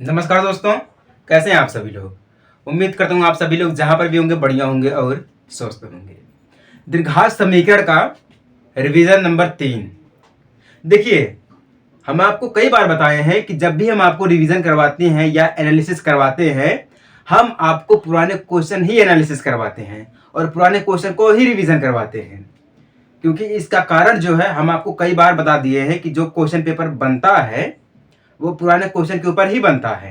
नमस्कार दोस्तों, कैसे हैं आप सभी लोग। उम्मीद करता हूँ आप सभी लोग जहाँ पर भी होंगे बढ़िया होंगे और स्वस्थ होंगे। द्विघात समीकरण का रिवीजन नंबर 3। देखिए, हम आपको कई बार बताए हैं कि जब भी हम आपको रिवीजन करवाते हैं या एनालिसिस करवाते हैं, हम आपको पुराने क्वेश्चन ही एनालिसिस करवाते हैं और पुराने क्वेश्चन को ही रिवीजन करवाते हैं। क्योंकि इसका कारण जो है, हम आपको कई बार बता दिए हैं कि जो क्वेश्चन पेपर बनता है वो पुराने क्वेश्चन के ऊपर ही बनता है,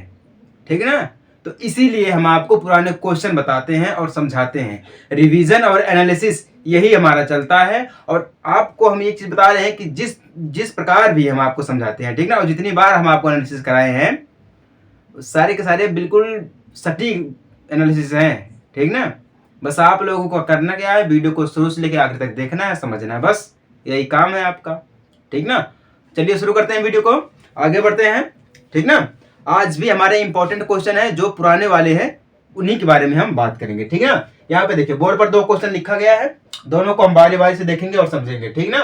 ठीक है ना। तो इसीलिए हम आपको पुराने क्वेश्चन बताते हैं और समझाते हैं। रिवीजन और एनालिसिस यही हमारा चलता है और आपको हम एक चीज बता रहे हैं कि जिस जिस प्रकार भी हम आपको समझाते हैं, ठीक ना, और जितनी बार हम आपको एनालिसिस कराए हैं सारे के सारे बिल्कुल सटीक एनालिसिस हैं, ठीक ना। बस आप लोगों को करना क्या है, वीडियो को शुरू से लेकर आखिर तक देखना है, समझना है, बस यही काम है आपका, ठीक ना। चलिए शुरू करते हैं, वीडियो को आगे बढ़ते हैं, ठीक ना। आज भी हमारे इंपॉर्टेंट क्वेश्चन है जो पुराने वाले हैं, उन्हीं के बारे में हम बात करेंगे, ठीक है ना। यहाँ पे देखिए बोर्ड पर 2 क्वेश्चन लिखा गया है, दोनों को हम बारी बारी से देखेंगे और समझेंगे, ठीक ना।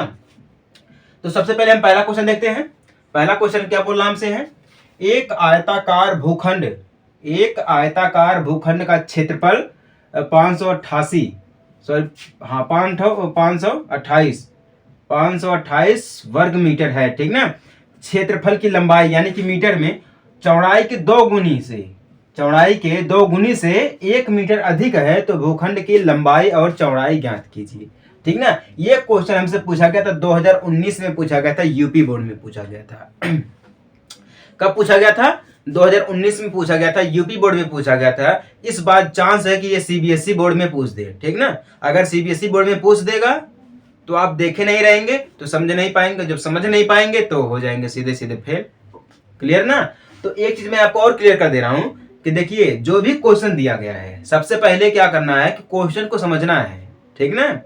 तो सबसे पहले हम पहला क्वेश्चन देखते हैं। पहला क्वेश्चन क्या बोल रहा हमसे है, एक आयताकार भूखंड का क्षेत्रफल 588 वर्ग मीटर है, ठीक ना। क्षेत्रफल की लंबाई यानी कि मीटर में चौड़ाई के 2 गुनी से 1 मीटर अधिक है, तो भूखंड की लंबाई और चौड़ाई ज्ञात कीजिए, ठीक ना। ये क्वेश्चन हमसे पूछा गया था 2019 में, पूछा गया था यूपी बोर्ड में पूछा गया था। कब पूछा गया था? 2019 में पूछा गया था, यूपी बोर्ड में पूछा गया था। इस बार चांस है कि ये सीबीएसई बोर्ड में पूछ दे, ठीक ना। अगर सीबीएसई बोर्ड में पूछ देगा तो आप देखे नहीं रहेंगे तो समझ नहीं पाएंगे, जब समझ नहीं पाएंगे तो हो जाएंगे सीधे सीधे फेल। क्लियर ना। तो एक चीज मैं आपको और क्लियर कर दे रहा हूं कि देखिए, जो भी क्वेश्चन दिया गया है सबसे पहले क्या करना है कि क्वेश्चन को समझना है, ठीक ना।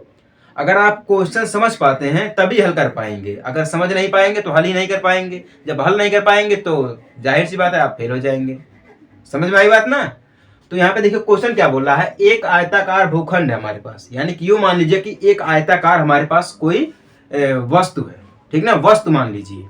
अगर आप क्वेश्चन समझ पाते हैं तभी हल कर पाएंगे, अगर समझ नहीं पाएंगे तो हल ही नहीं कर पाएंगे। जब हल नहीं कर पाएंगे तो जाहिर सी बात है आप फेल हो जाएंगे। समझ में आई बात ना। तो यहाँ पे देखिए क्वेश्चन क्या बोल रहा है, एक आयताकार भूखंड है हमारे पास, यानी कि यूं मान लीजिए कि एक आयताकार हमारे पास कोई वस्तु है, ठीक ना, वस्तु मान लीजिए,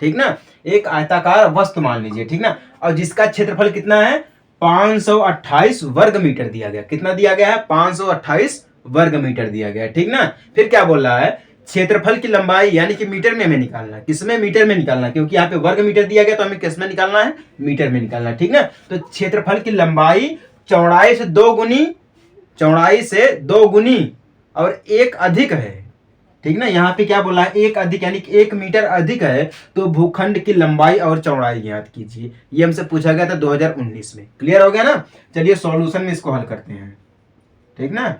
ठीक ना, एक आयताकार वस्तु मान लीजिए, ठीक ना, और जिसका क्षेत्रफल कितना है 528 वर्ग मीटर दिया गया। कितना दिया गया है? 528 वर्ग मीटर दिया गया, ठीक ना। फिर क्या बोल रहा है, क्षेत्रफल की लंबाई यानी कि मीटर में हमें निकालना है। किसमें? मीटर में निकालना, क्योंकि यहाँ पे वर्ग मीटर दिया गया तो हमें किसमें निकालना है? मीटर में निकालना, ठीक ना। तो क्षेत्रफल की लंबाई चौड़ाई से 2 गुनी और 1 अधिक है, ठीक ना। यहाँ पे क्या बोला है? 1 अधिक, यानी कि 1 मीटर अधिक है, तो भूखंड की लंबाई और चौड़ाई ज्ञात कीजिए। ये हमसे पूछा गया था 2019 में। क्लियर हो गया ना। चलिए सॉल्यूशन में इसको हल करते हैं, ठीक ना।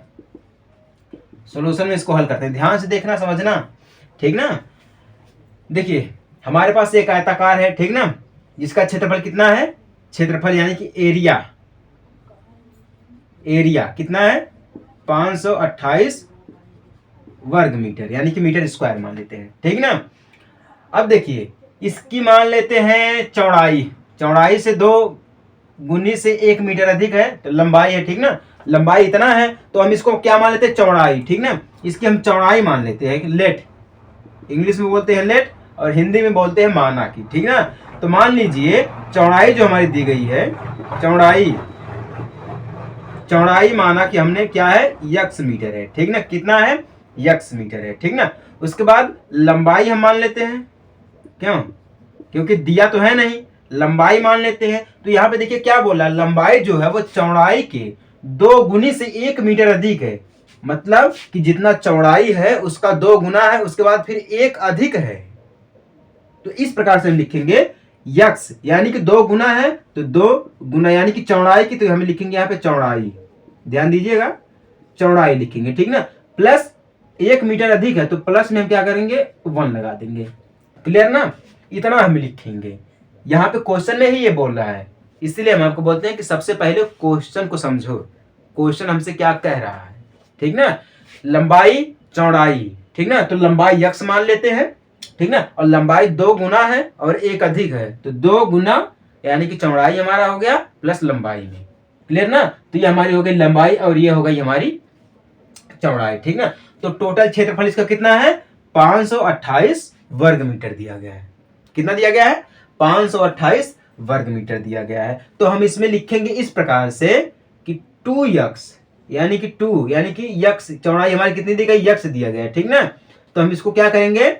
सॉल्यूशन में इसको हल करते हैं, ध्यान से देखना समझना, ठीक ना। देखिए हमारे पास एक आयताकार है, ठीक ना, जिसका क्षेत्रफल कितना है? क्षेत्रफल यानी कि एरिया कितना है? 528 वर्ग मीटर, यानी कि मीटर स्क्वायर मान लेते हैं, ठीक ना। अब देखिए इसकी मान लेते हैं चौड़ाई से 2 गुनी से 1 मीटर अधिक है, तो लंबाई है, ठीक ना। लंबाई इतना है तो हम इसको क्या मान लेते हैं? चौड़ाई, ठीक ना। इसकी हम चौड़ाई मान लेते हैं, लेट, इंग्लिश में बोलते हैं लेट और हिंदी में बोलते हैं माना की, ठीक ना। तो मान लीजिए चौड़ाई जो हमारी दी गई है, चौड़ाई माना कि हमने क्या है? x मीटर है, ठीक ना। कितना है? x मीटर है, ठीक ना। उसके बाद लंबाई हम मान लेते हैं, क्यों? क्योंकि दिया तो है नहीं, लंबाई मान लेते हैं। तो यहाँ पे देखिए क्या बोला, लंबाई जो है वो चौड़ाई के 2 गुनी से 1 मीटर अधिक है, मतलब कि जितना चौड़ाई है उसका 2 गुना है, उसके बाद फिर 1 अधिक है। तो इस प्रकार से हम लिखेंगे यक्स, यानी कि 2 गुना है तो 2 गुना यानी कि चौड़ाई की, तो हम लिखेंगे यहाँ पे चौड़ाई, ध्यान दीजिएगा, चौड़ाई लिखेंगे, ठीक ना। प्लस 1 मीटर अधिक है तो प्लस में हम क्या करेंगे? 1 लगा देंगे। क्लियर ना। इतना हम लिखेंगे, यहाँ पे क्वेश्चन में ही ये बोल रहा है, इसलिए हम आपको बोलते हैं कि सबसे पहले क्वेश्चन को समझो, क्वेश्चन हमसे क्या कह रहा है, ठीक ना। लंबाई चौड़ाई, ठीक ना, तो लंबाई यक्स मान लेते हैं, ठीक ना, और लंबाई 2 गुना है और 1 अधिक है, तो 2 गुना यानी कि चौड़ाई हमारा हो गया प्लस लंबाई में। क्लियर ना। तो ये हमारी हो गई लंबाई और ये हो गई हमारी चौड़ाई, ठीक ना। तो टोटल क्षेत्रफल इसका कितना है? 528 वर्ग मीटर दिया गया है। कितना दिया गया है? 528 वर्ग मीटर दिया गया है। तो हम इसमें लिखेंगे इस प्रकार से कि 2x यानी कि 2 यानी कि यक्स चौड़ाई हमारी कितनी दी गई, यक्स दिया गया है, ठीक ना। तो हम इसको क्या करेंगे,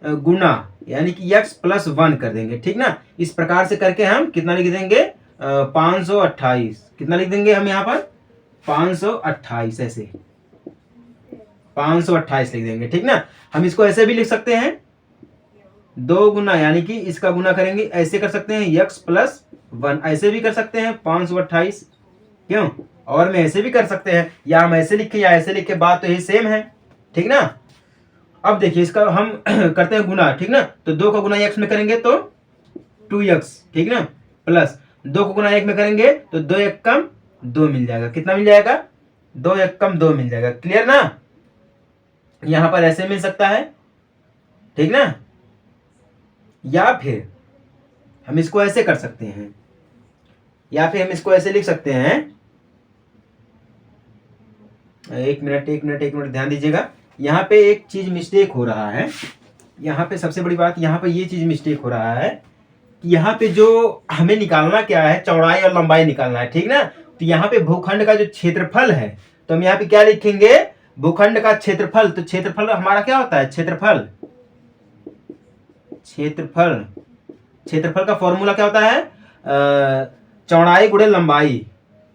गुना यानी कि यक्स प्लस 1 कर देंगे, ठीक ना। इस प्रकार से करके हम कितना लिख देंगे, 528। कितना लिख देंगे हम यहाँ पर, 528, ऐसे 528 लिख देंगे, ठीक ना। हम इसको ऐसे भी लिख सकते हैं, 2 गुना यानी कि इसका गुना करेंगे, ऐसे कर सकते हैं यक्स प्लस 1, ऐसे भी कर सकते हैं 528, क्यों, और में ऐसे भी कर सकते हैं, या हम ऐसे लिखे या ऐसे लिखे, बात तो यही सेम है, ठीक ना। अब देखिए इसका हम करते हैं गुना, ठीक ना। तो 2 का गुना x में करेंगे तो 2x, ठीक ना, प्लस 2 को गुना 1 में करेंगे तो 2 1 कम 2 मिल जाएगा। कितना मिल जाएगा, 2 1 कम 2 मिल जाएगा। क्लियर ना। यहां पर ऐसे मिल सकता है, ठीक ना, या फिर हम इसको ऐसे कर सकते हैं, या फिर हम इसको ऐसे लिख सकते हैं। एक मिनट ध्यान दीजिएगा, यहाँ पे एक चीज मिस्टेक हो रहा है। यहाँ पे सबसे बड़ी बात, यहाँ पे ये चीज मिस्टेक हो रहा है कि यहाँ पे जो हमें निकालना क्या है, चौड़ाई और लंबाई निकालना है, ठीक ना। तो यहाँ पे भूखंड का जो क्षेत्रफल है, तो हम यहाँ पे क्या लिखेंगे, भूखंड का क्षेत्रफल। तो क्षेत्रफल हमारा क्या होता है, क्षेत्रफल का फॉर्मूला क्या होता है, चौड़ाई गुणे लंबाई,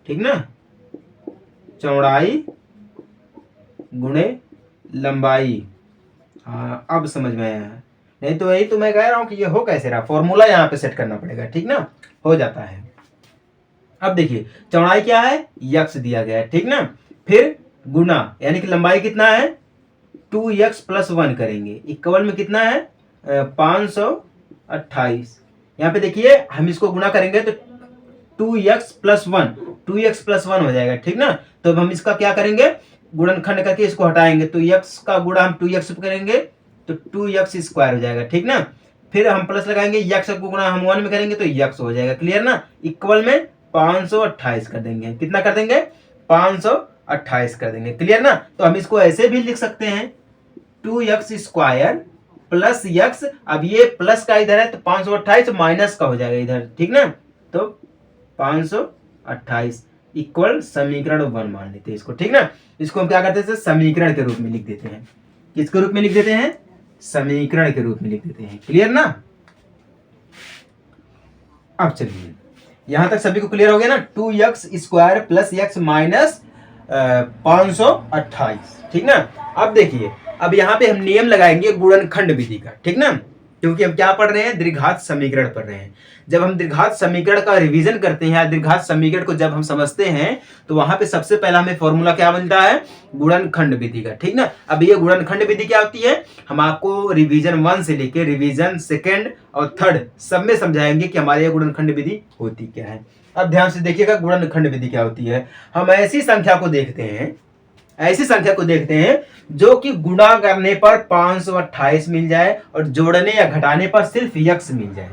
ठीक ना, चौड़ाई गुणे लंबाई। हाँ अब समझ में आया है, नहीं तो यही तो मैं कह रहा हूं कि ये हो कैसे रहा, फॉर्मूला यहाँ पे सेट करना पड़ेगा, ठीक ना, हो जाता है। अब देखिए चौड़ाई क्या है, यक्स दिया गया है, ठीक ना, फिर गुना यानी कि लंबाई कितना है, 2x प्लस 1 करेंगे, इक्वल में कितना है, 528। यहाँ पे देखिए हम इसको गुना करेंगे तो 2x प्लस 1 हो जाएगा, ठीक ना। तो अब हम इसका क्या करेंगे, गुणनखंड करके इसको हटाएंगे, तो x का गुणा हम 2x करेंगे तो 2x स्क्वायर हो जाएगा, ठीक ना। फिर हम प्लस लगाएंगे, x को गुणा हम 1 में करेंगे तो x हो जाएगा। क्लियर ना। इक्वल में 528 कर देंगे, कितना कर देंगे, 528 कर देंगे। क्लियर ना। तो हम इसको ऐसे भी लिख सकते हैं, 2x स्क्वायर प्लस x, अब ये प्लस का इधर है तो 528 माइनस का हो जाएगा इधर, ठीक ना। तो 528 इक्वल समीकरण 1 मान लेते हैं इसको, ठीक ना। इसको हम क्या करते हैं, समीकरण के रूप में लिख देते हैं। किसके रूप में लिख देते हैं, समीकरण के रूप में लिख देते हैं। क्लियर ना। अब चलिए यहां तक सभी को क्लियर हो गया ना, 2x square plus x minus 528, ठीक ना। अब देखिए अब यहाँ पे हम नियम लगाएंगे गुणनखंड विधि का, ठीक ना, क्योंकि हम क्या पढ़ रहे हैं, द्विघात समीकरण पढ़ रहे हैं। जब हम द्विघात समीकरण का रिवीजन करते हैं या द्विघात समीकरण को जब हम समझते हैं तो वहां पे सबसे पहला हमें फॉर्मूला क्या मिलता है, गुणनखंड विधि का, ठीक ना। अब ये गुणनखंड विधि क्या होती है, हम आपको रिवीजन 1 से लेके रिवीजन 2 और 3 सब में समझाएंगे कि हमारे गुणनखंड विधि होती क्या है। अब ध्यान से देखिएगा गुणनखंड विधि क्या होती है। हम ऐसी संख्या को देखते हैं जो कि गुणा करने पर 528 मिल जाए और जोड़ने या घटाने पर सिर्फ यक्स मिल जाए,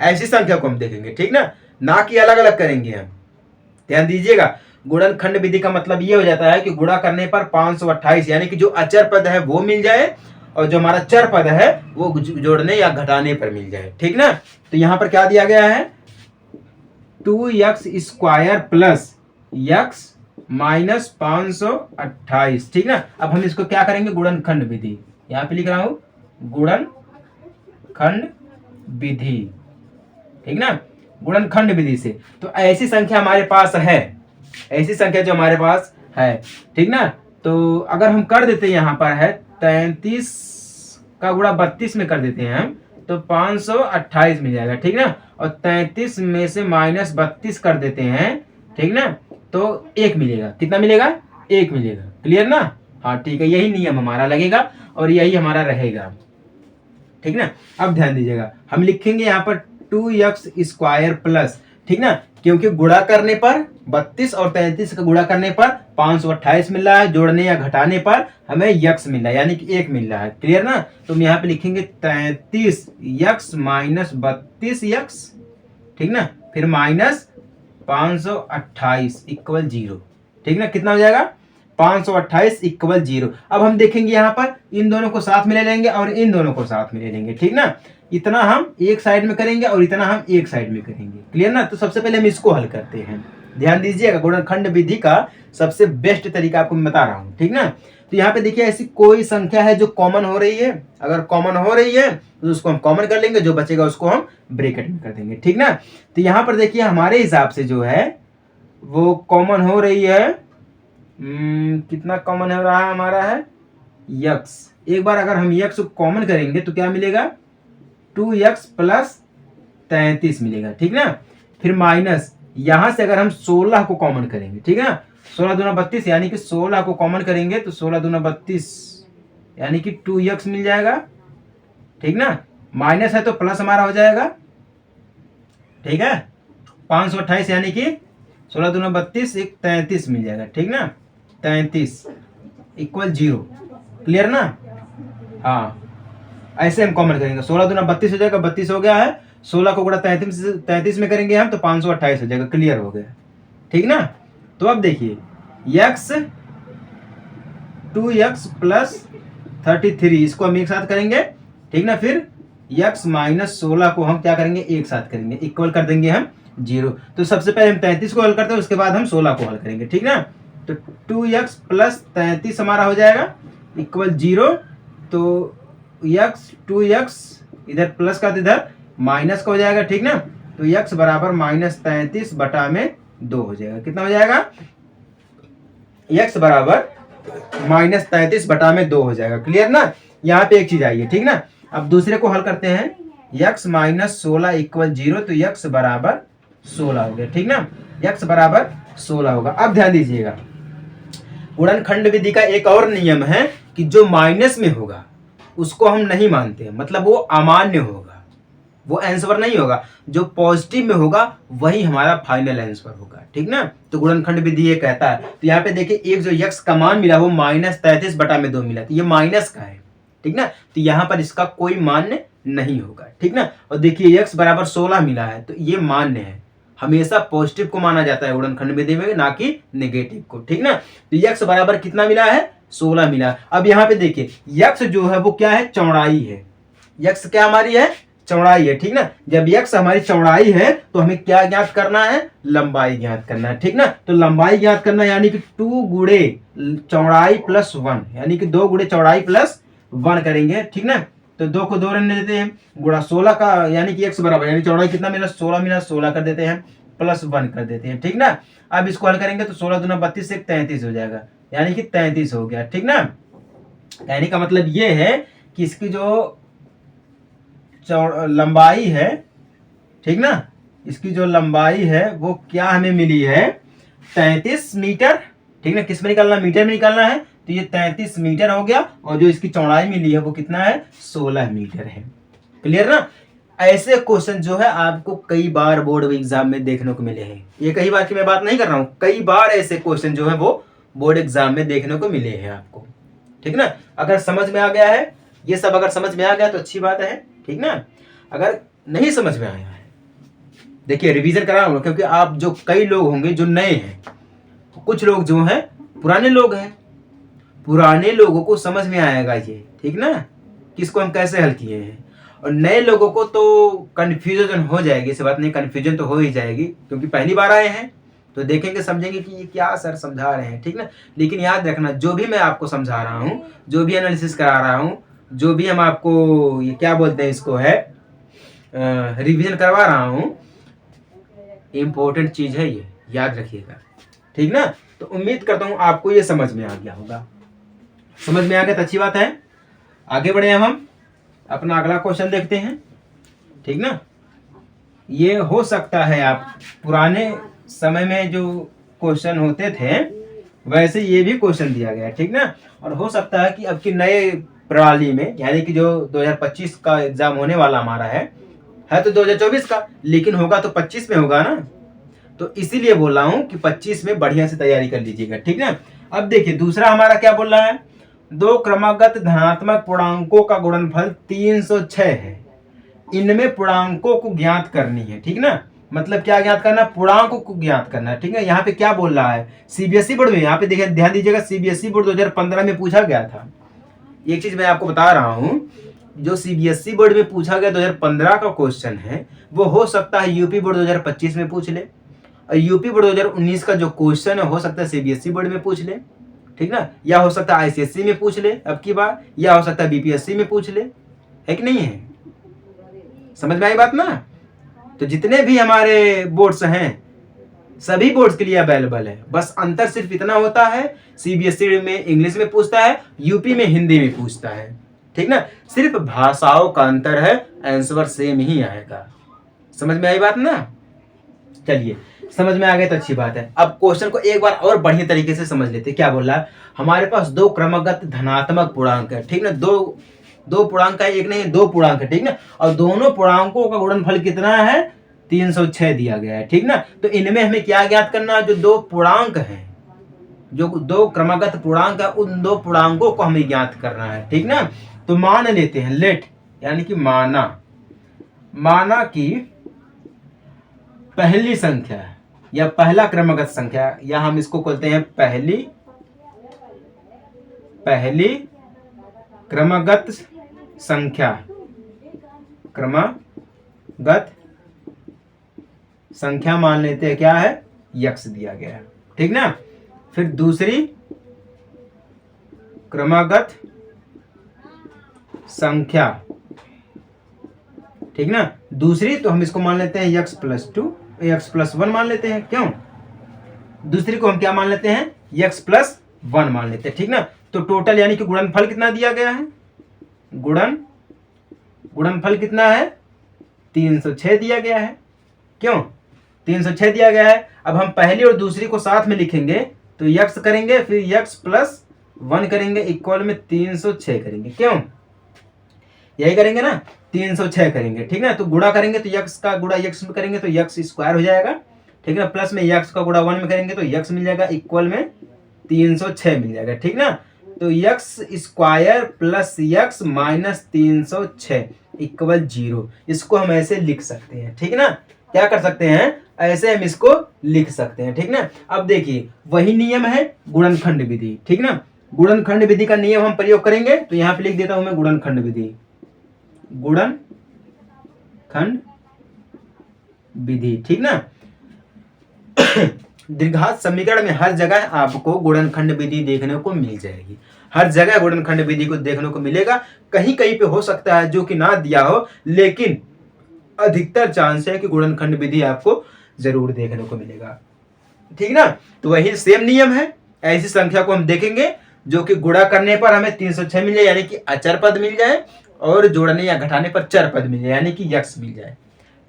ऐसी संख्या को हम देखेंगे, ठीक ना कि अलग अलग करेंगे हम। ध्यान दीजिएगा, गुणनखंड विधि का मतलब ये हो जाता है कि गुणा करने पर 528 यानी कि जो अचर पद है वो मिल जाए और जो हमारा चर पद है वो जोड़ने या घटाने पर मिल जाए, ठीक ना। तो यहां पर क्या दिया गया है, 2x square plus x minus 528, ठीक ना। अब हम इसको क्या करेंगे, गुणनखंड विधि, यहां पे लिख रहा हूं गुणनखंड विधि, ठीक ना, गुणनखंड विधि से। तो ऐसी संख्या हमारे पास है, ऐसी संख्या जो हमारे पास है, ठीक ना। तो अगर हम कर देते हैं, यहां पर है 33 का गुणा 32 में कर देते हैं हम तो 528 मिल जाएगा, ठीक ना। और 33 में से माइनस 32 कर देते हैं, ठीक ना, तो 1 मिलेगा। कितना मिलेगा, 1 मिलेगा। क्लियर ना। हाँ ठीक है, यही नियम हमारा लगेगा और यही हमारा रहेगा, ठीक ना। अब ध्यान दीजिएगा, हम लिखेंगे यहाँ पर 2x स्क्वायर प्लस, ठीक ना, क्योंकि गुणा करने पर 32 और 33 का गुणा करने पर 528 मिल रहा है, जोड़ने या घटाने पर हमें यक्स मिल रहा है यानी कि 1 मिल रहा है। क्लियर ना। तो हम यहाँ पे लिखेंगे 33 यक्स माइनस 32 यक्स, ठीक ना, फिर माइनस 528 इक्वल 0, ठीक ना। कितना हो जाएगा, 528 इक्वल 0। अब हम देखेंगे यहाँ पर इन दोनों को साथ में ले लेंगे और इन दोनों को साथ में ले लेंगे, ठीक ना। इतना हम एक साइड में करेंगे और इतना हम एक साइड में करेंगे। क्लियर ना? तो सबसे पहले हम इसको हल करते हैं। ध्यान दीजिएगा, गुणनखंड विधि का सबसे बेस्ट तरीका आपको मैं बता रहा हूँ। ठीक ना? तो यहाँ पे देखिए ऐसी कोई संख्या है जो कॉमन हो रही है। अगर कॉमन हो रही है तो उसको हम कॉमन कर लेंगे, जो बचेगा उसको हम ब्रैकेट में कर देंगे। ठीक ना? तो यहाँ पर देखिए हमारे हिसाब से जो है वो कॉमन हो रही है, कितना कॉमन हो रहा है हमारा है यक्स। एक बार अगर हम यक्स को कॉमन करेंगे तो क्या मिलेगा, 2x प्लस 33 मिलेगा। ठीक ना? फिर माइनस यहां से अगर हम 16 को कॉमन करेंगे, ठीक है ना, 16 दूना 32 यानी कि 16 को कॉमन करेंगे तो 16 दूना 32 यानी कि 2x मिल जाएगा। ठीक ना? माइनस है तो प्लस हमारा हो जाएगा। ठीक है? 528 यानी कि 16 दूना 32 एक 33 मिल जाएगा। ठीक ना? 33 इक्वल 0। क्लियर ना? हाँ, ऐसे हम कॉमन करेंगे। 16 दूना 32 हो जाएगा, 32 हो गया है। 16 को गुणा 33 में करेंगे हम तो 528 हो जाएगा। क्लियर हो गया। ठीक ना? तो अब देखिए x 2x प्लस 33 इसको हम एक साथ करेंगे। ठीक ना? फिर x माइनस 16 को हम क्या करेंगे, एक साथ करेंगे, इक्वल कर देंगे हम 0। तो सबसे पहले हम 33 को हल करते हैं, उसके बाद हम 16 को हल करेंगे। ठीक ना? तो 2x प्लस 33 हमारा हो जाएगा इक्वल 0। तो x 2x इधर प्लस का इधर माइनस का हो जाएगा। ठीक ना? तो x बराबर माइनस 33 बटा में 2 हो जाएगा। कितना हो जाएगा, x बराबर माइनस 33 बटा में 2 हो जाएगा। क्लियर ना? यहाँ पे एक चीज आई है। ठीक ना? अब दूसरे को हल करते हैं, x माइनस 16 इक्वल 0। तो x बराबर 16 हो गया। ठीक ना? x बराबर 16 होगा। अब ध्यान दीजिएगा, गुणनखंड विधि का एक और नियम है कि जो माइनस में होगा उसको हम नहीं मानते, मतलब वो अमान्य होगा, वो आंसर नहीं होगा। जो पॉजिटिव में होगा वही हमारा फाइनल आंसर होगा। ठीक ना? तो गुणनखंड विधि ये कहता है। तो यहाँ पे देखिए एक जो यक्स का मान मिला वो माइनस 33 बटा में 2 मिला, तो ये माइनस का है। ठीक ना? तो यहाँ पर इसका कोई मान्य नहीं होगा। ठीक ना? और देखिए यक्स बराबर 16 मिला है तो ये मान्य है। हमेशा पॉजिटिव को माना जाता है गुणनखंड विधि में, ना कि नेगेटिव को। ठीक ना? तो यक्स बराबर कितना मिला है, 16 मिला। अब यहाँ पे देखिए यक्स जो है वो क्या है, चौड़ाई है। यक्स क्या हमारी है, चौड़ाई है। ठीक ना? जब यक्स हमारी चौड़ाई है तो हमें क्या ज्ञात करना है, लंबाई ज्ञात करना है। ठीक ना? तो लंबाई ज्ञात करना यानी कि 2 गुणे चौड़ाई प्लस 1 यानी कि 2 गुणे चौड़ाई प्लस 1 करेंगे। ठीक ना? तो 2 को 2 रहने देते हैं, गुणा 16 का यानी कि x बराबर यानी चौड़ाई कितना मिला, 16 मिला, 16 कर देते हैं प्लस 1 कर देते हैं। ठीक ना? अब इसको हल करेंगे तो 16 दूना 32 से 33 हो जाएगा, यानी कि 33 हो गया। ठीक ना? कहने का मतलब ये है कि इसकी जो लंबाई है, ठीक ना, इसकी जो लंबाई है वो क्या हमें मिली है, 33 मीटर। ठीक ना? किस में निकालना, मीटर में निकालना है। तो ये 33 मीटर हो गया और जो इसकी चौड़ाई मिली है वो कितना है, 16 मीटर है। क्लियर ना? ऐसे क्वेश्चन जो है आपको कई बार बोर्ड एग्जाम में देखने को मिले हैं। ये कई बार की मैं बात नहीं कर रहा हूँ, कई बार ऐसे क्वेश्चन जो है वो बोर्ड एग्जाम में देखने को मिले हैं आपको। ठीक ना? अगर समझ में आ गया है ये सब, अगर समझ में आ गया तो अच्छी बात है। ठीक ना? अगर नहीं समझ में आया है, देखिए रिवीजन करा रहा हूं, क्योंकि आप जो कई लोग होंगे जो नए हैं, कुछ लोग जो हैं पुराने लोग हैं, पुराने लोगों को समझ में आएगा ये। ठीक ना? किसको हम कैसे हल किए हैं, और नए लोगों को तो कंफ्यूजन हो जाएगी। इस बात नहीं, कंफ्यूजन तो हो ही जाएगी, क्योंकि पहली बार आए हैं तो देखेंगे समझेंगे कि ये क्या सर समझा रहे हैं। ठीक ना? लेकिन याद रखना, जो भी मैं आपको समझा रहा हूँ, जो भी एनालिसिस करा रहा हूँ, जो भी हम आपको ये क्या बोलते हैं इसको है रिवीजन करवा रहा हूँ, इंपॉर्टेंट चीज है ये, याद रखिएगा। ठीक ना? तो उम्मीद करता हूँ आपको ये समझ में आ गया होगा। समझ में आ गया तो अच्छी बात है। आगे बढ़े हम अपना अगला क्वेश्चन देखते हैं। ठीक ना? ये हो सकता है आप पुराने समय में जो क्वेश्चन होते थे वैसे ये भी क्वेश्चन दिया गया है। ठीक ना? और हो सकता है कि अब की नए प्रणाली में, यानी कि जो 2025 का एग्जाम होने वाला हमारा है तो 2024 का, लेकिन होगा तो 25 में होगा ना। तो इसीलिए बोल रहा हूं कि 25 में बढ़िया से तैयारी कर लीजिएगा। ठीक ना? अब देखिए दूसरा हमारा क्या बोल रहा है, 2 क्रमागत धनात्मक पूर्णांकों का गुणनफल 306 है, इनमें पूर्णांकों को ज्ञात करनी है। ठीक ना? मतलब क्या ज्ञात करना, पूर्णांकों को ज्ञात करना है। ठीक है? यहाँ पे क्या बोल रहा है, सीबीएसई बोर्ड में, यहाँ पे देखिए ध्यान दीजिएगा, सीबीएसई बोर्ड 2015 में पूछा गया था। एक चीज मैं आपको बता रहा हूँ, जो सीबीएसई बोर्ड में पूछा गया 2015 का क्वेश्चन है, वो हो सकता है यूपी बोर्ड 2025 में पूछ ले, और यूपी बोर्ड 2019 का जो क्वेश्चन है हो सकता है सीबीएसई बोर्ड में पूछ ले, ठीक ना, या हो सकता है आईसीएसई में पूछ ले अब की बार, या हो सकता है बीपीएससी में पूछ ले, है कि नहीं है? समझ में आई बात ना? तो जितने भी हमारे बोर्ड्स हैं सभी बोर्ड्स के लिए अवेलेबल है, बस अंतर सिर्फ इतना होता है, सीबीएसई में इंग्लिश में पूछता है, यूपी में हिंदी में पूछता है, ठीक ना, सिर्फ भाषाओं का अंतर है, आंसर सेम ही आएगा। समझ में आई बात ना? चलिए, समझ में आ गया तो अच्छी बात है। अब क्वेश्चन को एक बार और बढ़िया तरीके से समझ लेते हैं। क्या बोल रहा है, हमारे पास दो क्रमगत धनात्मक पूर्णांक है, ठीक ना, दो पूर्णांक है, एक नहीं दो पूर्णांक है, ठीक ना, और दोनों पूर्णांकों का गुणनफल कितना है, 306 दिया गया है, ठीक ना। तो इनमें हमें क्या ज्ञात करना है, जो दो पूर्णांक हैं, जो दो क्रमगत पूर्णांक है, उन दो पूर्णांकों को हमें ज्ञात करना है, ठीक ना। तो मान लेते हैं, लेट यानी कि माना कि पहली संख्या या पहला क्रमगत संख्या, या हम इसको कहते हैं पहली क्रमगत संख्या मान लेते हैं, क्या है, यक्स दिया गया है, ठीक ना। फिर दूसरी क्रमगत संख्या, ठीक ना, दूसरी तो हम इसको मान लेते हैं x+2 x+1 मान लेते हैं, क्यों, दूसरी को हम क्या मान लेते हैं, x+1 मान लेते हैं, ठीक ना। तो टोटल यानी कि गुणनफल कितना दिया गया है, गुणनफल कितना है, 306 दिया गया है, क्यों 306 दिया गया है। अब हम पहली और दूसरी को साथ में लिखेंगे तो x करेंगे, फिर x+1 करेंगे, इक्वल में 306 करेंगे, क्यों, यही करेंगे ना, 306 करेंगे, ठीक ना। तो गुणा करेंगे तो x का गुणा x में करेंगे तो x² हो जाएगा, ठीक ना, प्लस में x का गुणा 1 में करेंगे तो x मिल जाएगा, इक्वल में 306 मिल जाएगा, ठीक ना। तो x² plus x minus 306 equal 0, इसको हम ऐसे लिख सकते हैं, ठीक ना, क्या कर सकते हैं, ऐसे हम इसको लिख सकते हैं, ठीक ना। अब देखिए वही नियम है गुणनखंड विधि, ठीक ना, गुणनखंड विधि का नियम हम प्रयोग करेंगे, तो यहां पे लिख देता हूं मैं गुणनखंड विधि, ठीक ना। द्विघात समीकरण में हर जगह आपको गुणनखंड विधि देखने को मिल जाएगी, हर जगह गुणनखंड विधि को देखने को मिलेगा, कहीं कहीं पे हो सकता है जो कि ना दिया हो, लेकिन अधिकतर चांस है कि गुणनखंड विधि आपको जरूर देखने को मिलेगा, ठीक ना। तो वही सेम नियम है, ऐसी संख्या को हम देखेंगे जो कि गुणा करने पर हमें 306 मिल जाए यानी कि अचर पद मिल जाए, और जोड़ने या घटाने पर चर पद मिल जाए यानी कि यक्स मिल जाए,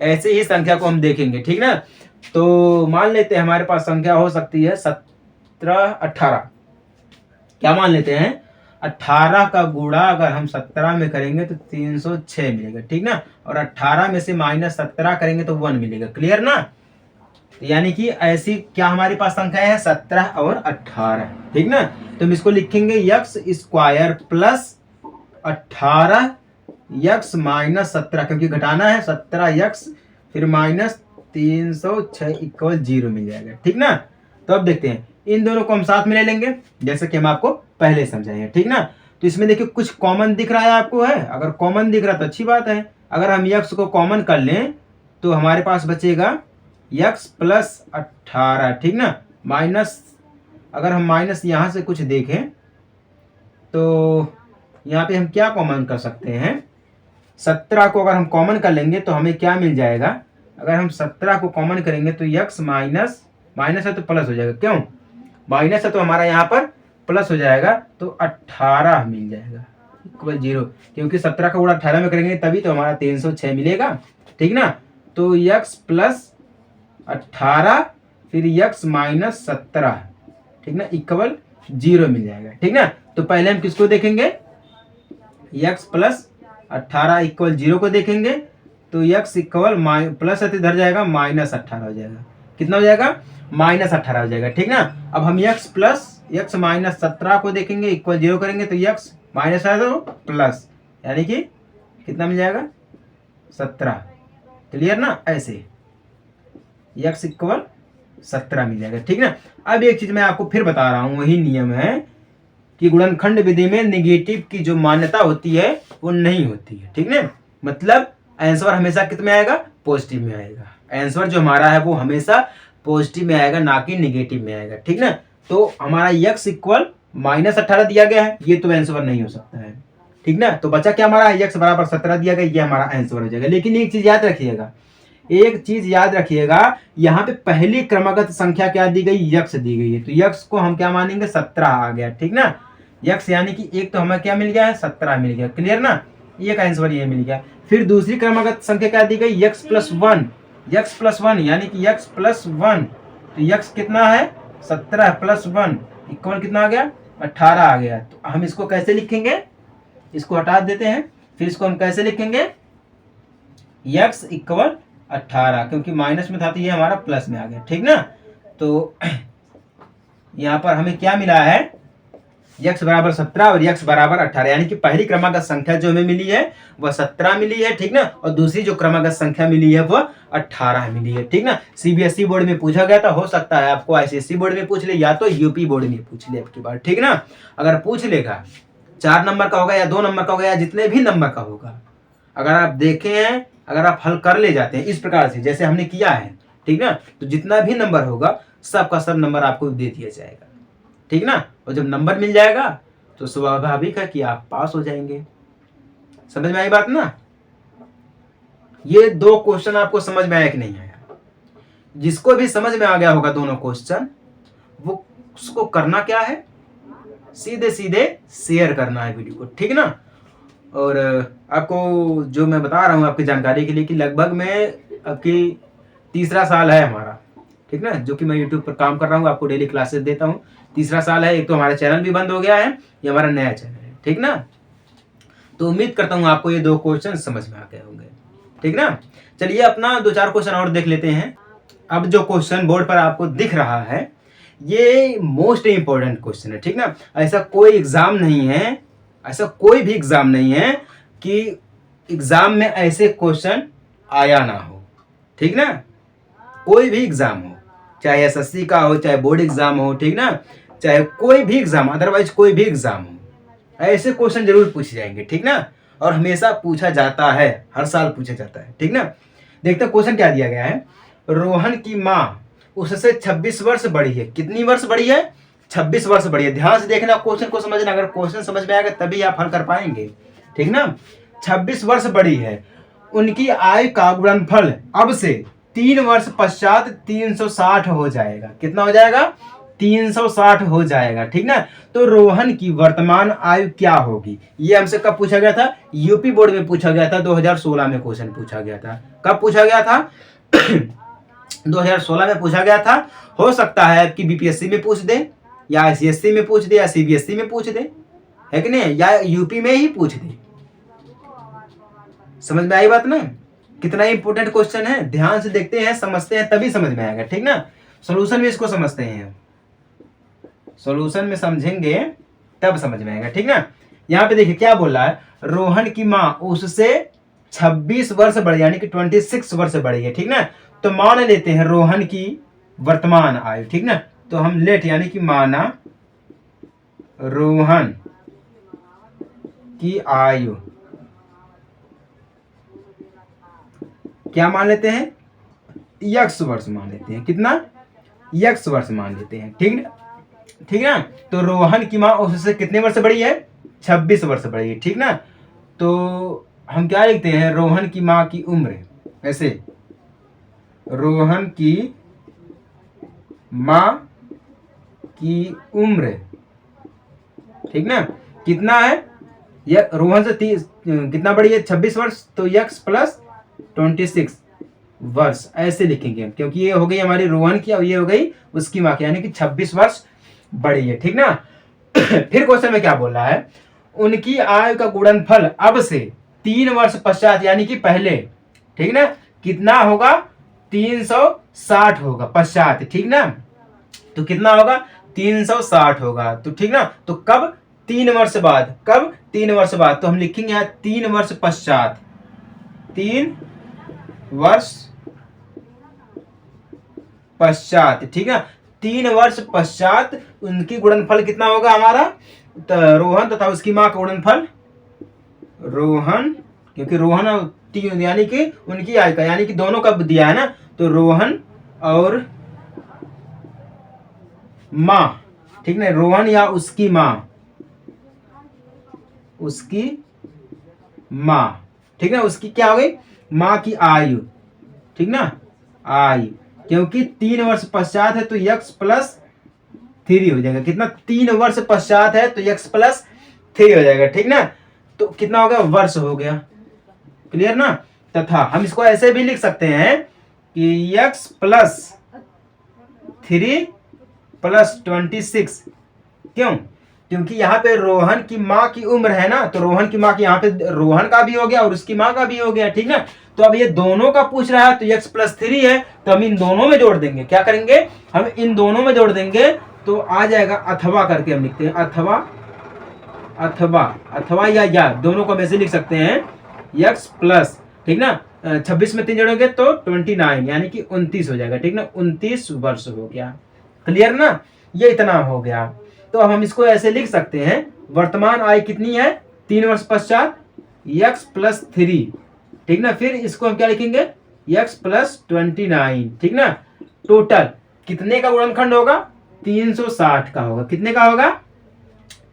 ऐसे ही संख्या को हम देखेंगे, ठीक ना। तो मान लेते हैं हमारे पास संख्या हो सकती है 17 18, क्या मान लेते हैं, 18 का गुणा अगर हम 17 में करेंगे तो 306 मिलेगा, ठीक ना, और 18 में से -17 करेंगे तो 1 मिलेगा, क्लियर ना। तो यानी कि ऐसी क्या हमारे पास संख्या है 17 और 18, ठीक ना। तो हम इसको लिखेंगे x² प्लस 18 x माइनस 17, क्योंकि घटाना है 17x फिर माइनस 306 इक्वल 0 मिल जाएगा, ठीक ना। तो अब देखते हैं इन दोनों को हम साथ में ले लेंगे, जैसे कि हम आपको पहले समझाए, ठीक ना। तो इसमें देखिए कुछ कॉमन दिख रहा है आपको, है अगर कॉमन दिख रहा तो अच्छी बात है, अगर हम x को कॉमन कर लें तो हमारे पास बचेगा x+18, ठीक ना, माइनस, अगर हम माइनस यहाँ से कुछ देखें तो यहाँ पे हम क्या कॉमन कर सकते हैं, 17 को अगर हम कॉमन कर लेंगे तो हमें क्या मिल जाएगा, अगर हम 17 को कॉमन करेंगे तो x माइनस है तो प्लस हो जाएगा, क्यों, माइनस है तो हमारा यहाँ पर प्लस हो जाएगा, तो 18 मिल जाएगा इक्वल 0, क्योंकि 17 का गुणा 18 में करेंगे तभी तो हमारा 306 मिलेगा, ठीक ना। तो x+18 फिर x माइनस 17, ठीक ना, इक्वल 0 मिल जाएगा, ठीक ना। तो पहले हम किसको देखेंगे, x+18 इक्वल 0 को देखेंगे, तो x इक्वल प्लस इधर जाएगा -18 हो जाएगा, कितना हो जाएगा, -18 हो जाएगा, ठीक ना। अब हम x माइनस 17 को देखेंगे, इक्वल 0 करेंगे तो x माइनस है तो प्लस, यानी कि कितना मिल जाएगा 17, क्लियर ना, ऐसे x इक्वल 17 मिल जाएगा, ठीक ना। अब एक चीज मैं आपको फिर बता रहा हूं, वही नियम है कि गुणनखंड विधि में निगेटिव की जो मान्यता होती है वो नहीं होती है, ठीक ना। मतलब आंसर हमेशा कितने में आएगा, पॉजिटिव में आएगा। आंसर जो हमारा है वो हमेशा पॉजिटिव में आएगा, ना कि निगेटिव में आएगा, ठीक ना। तो हमारा x इक्वल -18 दिया गया है, ये तो आंसर नहीं हो सकता है, ठीक ना। तो बचा क्या हमारा, x बराबर 17 दिया गया, ये हमारा आंसर हो जाएगा। लेकिन एक चीज याद रखिएगा, एक चीज याद रखिएगा, यहाँ पे पहली क्रमागत संख्या क्या दी गई, यक्स दी गई है, तो यक्स को हम क्या मानेंगे, 17 आ गया, ठीक ना। यक्स यानी कि एक तो हमें क्या मिल गया है, 17 मिल गया, क्लियर ना। एक आंसर ये मिल गया। फिर दूसरी क्रमागत संख्या क्या दी गई, x plus one, x plus one यानी कि यक्स प्लस वन, तो यक्स कितना है, 17 प्लस 1 इक्वल कितना आ गया, 18 आ गया। तो हम इसको कैसे लिखेंगे, इसको हटा देते हैं, फिर इसको हम कैसे लिखेंगे, यक्स इक्वल 18, क्योंकि माइनस में था तो ये हमारा प्लस में आ गया, ठीक ना। तो यहाँ पर हमें क्या मिला है, यक्स बराबर 17 और यक्स बराबर 18, यानी कि पहली क्रमागत संख्या जो हमें मिली है वह 17 मिली है, ठीक ना। और दूसरी जो क्रमागत संख्या मिली है वह 18 मिली है, ठीक ना। सीबीएसई बोर्ड में पूछा गया था, हो सकता है आपको आईसीएसई बोर्ड में पूछ ले या तो यूपी बोर्ड में पूछ ले आपकी बार, ठीक ना। अगर पूछ लेगा 4 नंबर का होगा या 2 नंबर का होगा या जितने भी नंबर का होगा, अगर आप देखे हैं, अगर आप हल कर ले जाते हैं इस प्रकार से जैसे हमने किया है, ठीक ना, तो जितना भी नंबर होगा सबका सब नंबर आपको दे दिया जाएगा, ठीक ना। और जब नंबर मिल जाएगा तो स्वाभाविक है कि आप पास हो जाएंगे। समझ में आई बात ना। ये 2 क्वेश्चन आपको समझ में आया कि नहीं आया, जिसको भी समझ में आ गया होगा दोनों क्वेश्चन, वो उसको करना क्या है, सीधे सीधे शेयर करना है वीडियो को, ठीक ना। और आपको जो मैं बता रहा हूँ आपकी जानकारी के लिए कि लगभग में आपकी तीसरा साल है हमारा, ठीक ना, जो कि मैं यूट्यूब पर काम कर रहा हूँ, आपको डेली क्लासेस देता हूँ। तीसरा साल है, एक तो हमारा चैनल भी बंद हो गया है, ये हमारा नया चैनल है, ठीक ना। तो उम्मीद करता हूँ आपको ये 2 क्वेश्चन समझ में आ गए होंगे, ठीक ना। चलिए अपना 2-4 क्वेश्चन और देख लेते हैं। अब जो क्वेश्चन बोर्ड पर आपको दिख रहा है ये मोस्ट इंपॉर्टेंट क्वेश्चन है, ठीक ना। ऐसा कोई एग्जाम नहीं है, ऐसा कोई भी एग्जाम नहीं है कि एग्जाम में ऐसे क्वेश्चन आया ना हो, ठीक ना। कोई भी एग्जाम हो, चाहे एसएससी का हो, चाहे बोर्ड एग्जाम हो, ठीक ना, चाहे कोई भी एग्जाम, अदरवाइज कोई भी एग्जाम हो, ऐसे क्वेश्चन जरूर पूछे जाएंगे, ठीक ना। और हमेशा पूछा जाता है, हर साल पूछा जाता है, ठीक ना। देखते हैं क्वेश्चन क्या दिया गया है। रोहन की माँ उससे 26 वर्ष बड़ी है, कितनी वर्ष बड़ी है, 26 वर्ष बड़ी है। ध्यान से देखना, क्वेश्चन को समझना, अगर क्वेश्चन समझ में आएगा तभी आप हल कर पाएंगे, ठीक ना। 26 वर्ष बड़ी है, उनकी आयु का गुणनफल अब से 3 वर्ष पश्चात 360 हो जाएगा। कितना हो जाएगा, 360 हो जाएगा, ठीक ना। तो रोहन की वर्तमान आयु क्या होगी, ये हमसे कब पूछा गया था, यूपी बोर्ड में पूछा गया था, 2016 में क्वेश्चन पूछा गया था। कब पूछा गया था 2016 में पूछा गया था। हो सकता है कि बीपीएससी में पूछ दे, या आईसीएससी में पूछ दे, या सीबीएसई में पूछ दे, है कि नहीं, या यूपी में ही पूछ दे। समझ में आई बात ना, कितना इंपॉर्टेंट क्वेश्चन है। ध्यान से देखते हैं, समझते हैं, तभी समझ में आएगा, ठीक ना। सॉल्यूशन में इसको समझते हैं, सॉल्यूशन में समझेंगे तब समझ में आएगा, ठीक ना। यहाँ पे देखिए क्या बोल रहा है, रोहन की माँ उससे 26 वर्ष बड़ी, यानी कि 26 वर्ष बड़ी है, ठीक ना। तो मान लेते हैं रोहन की वर्तमान आयु, ठीक ना। तो हम लेट यानी कि माना रोहन की आयु क्या मान लेते हैं, x वर्ष मान लेते हैं, कितना, x वर्ष मान लेते हैं, ठीक ना, ठीक ना। तो रोहन की माँ उससे कितने वर्ष बड़ी है, 26 वर्ष बड़ी है, ठीक ना। तो हम क्या लिखते हैं, रोहन की माँ की उम्र, ऐसे रोहन की माँ की उम्र, ठीक ना, कितना है, ये रोहन से कितना बड़ी है, 26 वर्ष, तो x प्लस 26 वर्ष ऐसे लिखेंगे हम, क्योंकि ये हो गई हमारी रोहन की और ये हो गई उसकी माँ की, यानी कि 26 वर्ष बड़ी है, ठीक ना। फिर क्वेश्चन में क्या बोल रहा है, उनकी आयु का गुणनफल अब से 3 वर्ष पश्चात, यानी कि पहले, ठीक ना, कितना होगा, 360 होगा पश्चात, ठीक ना। तो कितना होगा, 360 होगा, तो ठीक ना। तो कब, 3 वर्ष बाद, कब, 3 वर्ष बाद, तो हम लिखेंगे यहाँ 3 वर्ष पश्चात, 3 वर्ष पश्चात, ठीक है। 3 वर्ष पश्चात उनकी गुणनफल कितना होगा हमारा, रोहन तथा उसकी माँ का गुणनफल रोहन, क्योंकि रोहन और तीन यानी कि उनकी आय का, यानी कि दोनों का दिया है ना, तो रोहन और माँ, ठीक ना, रोहन या उसकी माँ, उसकी माँ, ठीक ना, उसकी क्या हो गई, माँ की आयु, ठीक ना, आयु, क्योंकि 3 वर्ष पश्चात है तो यक्स प्लस 3 हो जाएगा। कितना, 3 वर्ष पश्चात है तो यक्स प्लस 3 हो जाएगा, ठीक ना। तो कितना हो गया, वर्ष हो गया, क्लियर ना। तथा हम इसको ऐसे भी लिख सकते हैं कि यक्स प्लस 3 प्लस 26, क्यों, क्योंकि यहाँ पे रोहन की माँ की उम्र है ना, तो रोहन की माँ की, यहाँ पे रोहन का भी हो गया और उसकी माँ का भी हो गया, ठीक ना। तो अब ये दोनों का पूछ रहा है तो x प्लस 3 है, तो हम इन दोनों में जोड़ देंगे, क्या करेंगे, हम इन दोनों में जोड़ देंगे तो आ जाएगा, अथवा करके हम लिखते हैं, अथवा, अथवा, अथवा या दोनों को हम ऐसे लिख सकते हैं, x प्लस, ठीक ना, 26 में 3 जोड़ोगे तो 29 यानी कि 29 हो जाएगा, ठीक ना, 29 वर्ष हो गया, क्लियर ना, ये इतना हो गया। तो अब हम इसको ऐसे लिख सकते हैं, वर्तमान आय कितनी है, 3 वर्ष पश्चात x प्लस 3, ठीक ना, फिर इसको हम क्या लिखेंगे, x प्लस 29, ठीक ना, टोटल कितने का गुणनखंड होगा, 360 का होगा, कितने का होगा,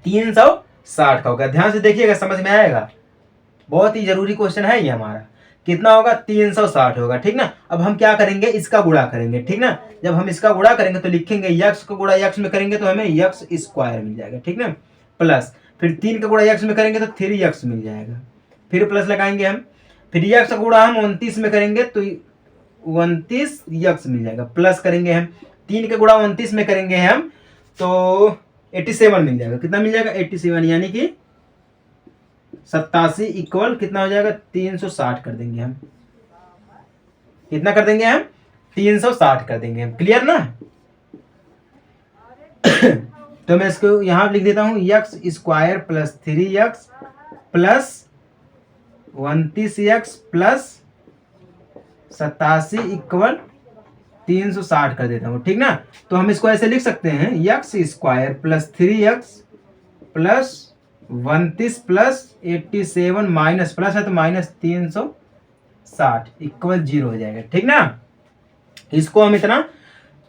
360 का होगा। ध्यान से देखिएगा, समझ में आएगा, बहुत ही जरूरी क्वेश्चन है ये हमारा। कितना होगा, 360 होगा, ठीक ना। अब हम क्या करेंगे, इसका गुणा करेंगे, ठीक ना। जब हम इसका गुणा करेंगे तो लिखेंगे यक्स को गुणा यक्स में करेंगे तो हमें यक्स स्क्वायर मिल जाएगा, ठीक ना, प्लस फिर 3 का गुणा यक्स में करेंगे तो 3x मिल जाएगा, फिर प्लस लगाएंगे हम, फिर यक्स का गुणा हम 29 में करेंगे तो 29x मिल जाएगा, प्लस करेंगे हम 3 का गुणा 29 में करेंगे हम तो 87 मिल जाएगा, कितना मिल जाएगा, 87, यानी कि 87 इक्वल कितना हो जाएगा, 360 कर देंगे हम, कितना कर देंगे हम, 360 कर देंगे हम, क्लियर ना। तो मैं इसको यहां लिख देता हूं, x square plus 3x plus 29x plus 87 equal 360 कर देता हूं, ठीक ना। तो हम इसको ऐसे लिख सकते हैं, x square plus 3x plus 29 plus 87 minus plus है तो माइनस 360 इक्वल 0 हो जाएगा, ठीक ना। इसको हम इतना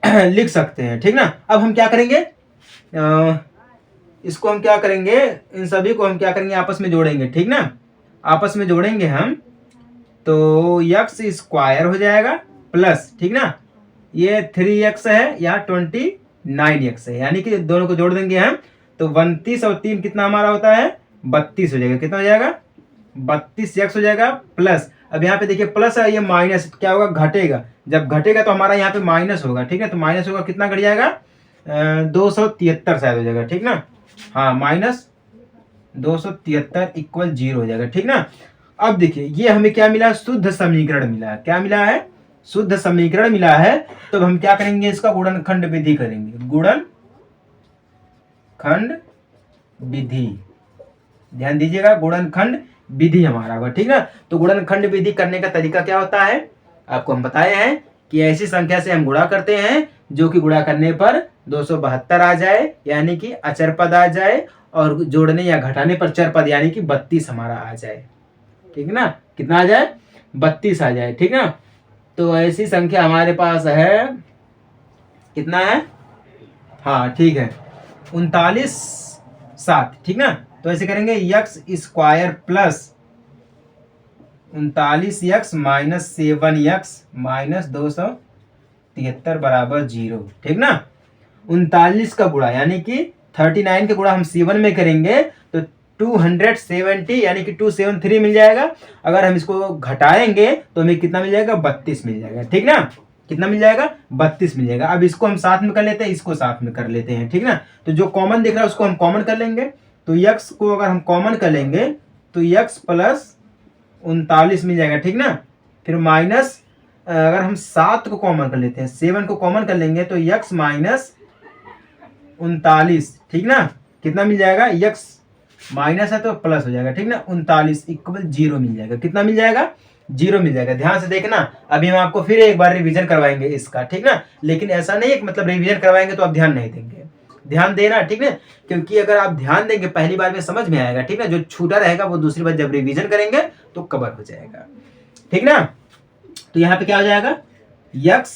लिख सकते हैं, ठीक ना। अब हम क्या करेंगे, इसको हम क्या करेंगे, इन सभी को हम क्या करेंगे, आपस में जोड़ेंगे, ठीक ना, आपस में जोड़ेंगे हम तो यक्स स्क्वायर हो जाएगा प्लस, ठीक ना, ये 3x है, यहाँ 29x है, यानी कि दोनों को जोड़ देंगे हम तो 29 और 3 कितना हमारा होता है, 32 हो जाएगा, कितना हो जाएगा, 32x हो जाएगा, प्लस अब यहाँ पे देखिए प्लस है, ये माइनस क्या होगा, घटेगा, जब घटेगा तो हमारा यहाँ पे माइनस होगा, ठीक है, तो माइनस होगा, कितना घट जाएगा, 273 शायद हो जाएगा, ठीक ना, हाँ माइनस 273 इक्वल 0 हो जाएगा, ठीक ना। अब देखिए ये हमें क्या मिला, शुद्ध समीकरण मिला है, क्या मिला है, शुद्ध समीकरण मिला है। तो हम क्या करेंगे, इसका गुणनखंड विधि करेंगे, गुणनखंड विधि, ध्यान दीजिएगा, गुणनखंड विधि हमारा होगा, ठीक ना। तो गुणनखंड विधि करने का तरीका क्या होता है, आपको हम बताए हैं कि ऐसी संख्या से हम गुणा करते हैं जो कि गुणा करने पर 272 आ जाए, यानी कि अचर पद आ जाए, और जोड़ने या घटाने पर चर पद यानी कि 32 हमारा आ जाए, ठीक है ना, कितना आ जाए, 32 आ जाए, ठीक ना। तो ऐसी संख्या हमारे पास है, कितना है, हाँ ठीक है, 39/7, ठीक ना। तो ऐसे करेंगे, x square plus 39x minus 7x minus 273 बराबर 0, ठीक ना। 39 का गुणा यानी कि 39 का गुणा हम 7 में करेंगे तो 270 यानी कि 273 मिल जाएगा। अगर हम इसको घटाएंगे तो हमें कितना मिल जाएगा, 32 मिल जाएगा, ठीक ना, कितना मिल जाएगा, 32 मिल जाएगा। अब इसको हम साथ में कर लेते हैं, इसको साथ में कर लेते हैं, ठीक ना। तो जो कॉमन दिख रहा है उसको हम कॉमन कर लेंगे, तो यक्स को अगर हम कॉमन कर लेंगे तो यक्स प्लस 39 मिल जाएगा, ठीक ना। फिर माइनस अगर हम 7 को कॉमन कर लेते हैं, 7 को कॉमन कर लेंगे तो यक्स माइनस 39, ठीक ना, कितना मिल जाएगा, यक्स माइनस है तो प्लस हो जाएगा, ठीक ना, 39 इक्वल 0 मिल जाएगा, कितना मिल जाएगा, 0 मिल जाएगा। ध्यान से देखना, अभी हम आपको फिर एक बार रिवीजन करवाएंगे इसका, ठीक ना, लेकिन ऐसा नहीं है मतलब रिवीजन करवाएंगे तो आप ध्यान नहीं देंगे, ध्यान देना, ठीक है, क्योंकि अगर आप ध्यान देंगे पहली बार में समझ में आएगा, ठीक ना, जो छूटा रहेगा वो दूसरी बार जब रिवीजन करेंगे तो कवर हो जाएगा, ठीक ना। तो यहाँ पे क्या हो जाएगा, यक्स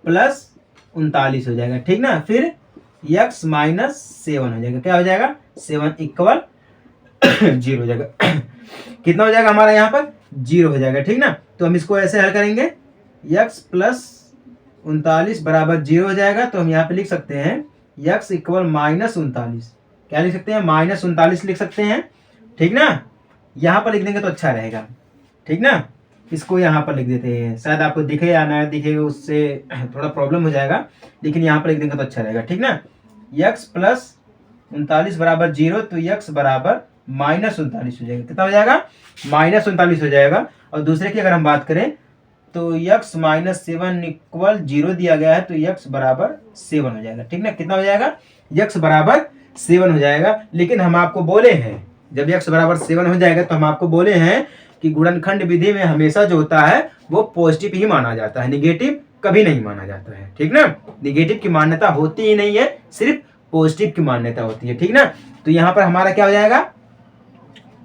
प्लस 39 हो जाएगा, ठीक ना, फिर यक्स माइनस 7 हो जाएगा, क्या हो जाएगा 7 इक्वल 0 हो जाएगा। कितना हो जाएगा हमारा यहाँ पर 0 हो जाएगा, ठीक ना। तो हम इसको ऐसे हल करेंगे, यक्स प्लस 39 बराबर 0 हो जाएगा, तो हम यहाँ पे लिख सकते हैं यक्स इक्वल माइनस 39, क्या लिख सकते हैं माइनस 39 लिख सकते हैं, ठीक ना। यहाँ पर लिख देंगे तो अच्छा रहेगा, ठीक ना। इसको यहाँ पर लिख देते हैं, शायद आपको दिखे या ना दिखे उससे थोड़ा प्रॉब्लम हो जाएगा, लेकिन यहाँ पर लिख देंगे तो अच्छा रहेगा, ठीक ना। यक्स प्लस 39 बराबर 0, तो यक्स बराबर माइनस 39 हो जाएगा, कितना हो जाएगा माइनस 39 हो जाएगा। और दूसरे की अगर हम बात करें तो यक्स माइनस 7 इक्वल 0 दिया गया है, तो यक्स बराबर 7 हो जाएगा, ठीक ना। कितना हो जाएगा यक्स बराबर 7 हो जाएगा। लेकिन हम आपको बोले हैं जब यक्स बराबर 7 हो जाएगा तो हम आपको बोले हैं कि गुणनखंड विधि में हमेशा जो होता है वो पॉजिटिव ही माना जाता है, निगेटिव कभी नहीं माना जाता है, ठीक ना। निगेटिव की मान्यता होती ही नहीं है, सिर्फ पॉजिटिव की मान्यता होती है, ठीक ना। तो यहाँ पर हमारा क्या हो जाएगा,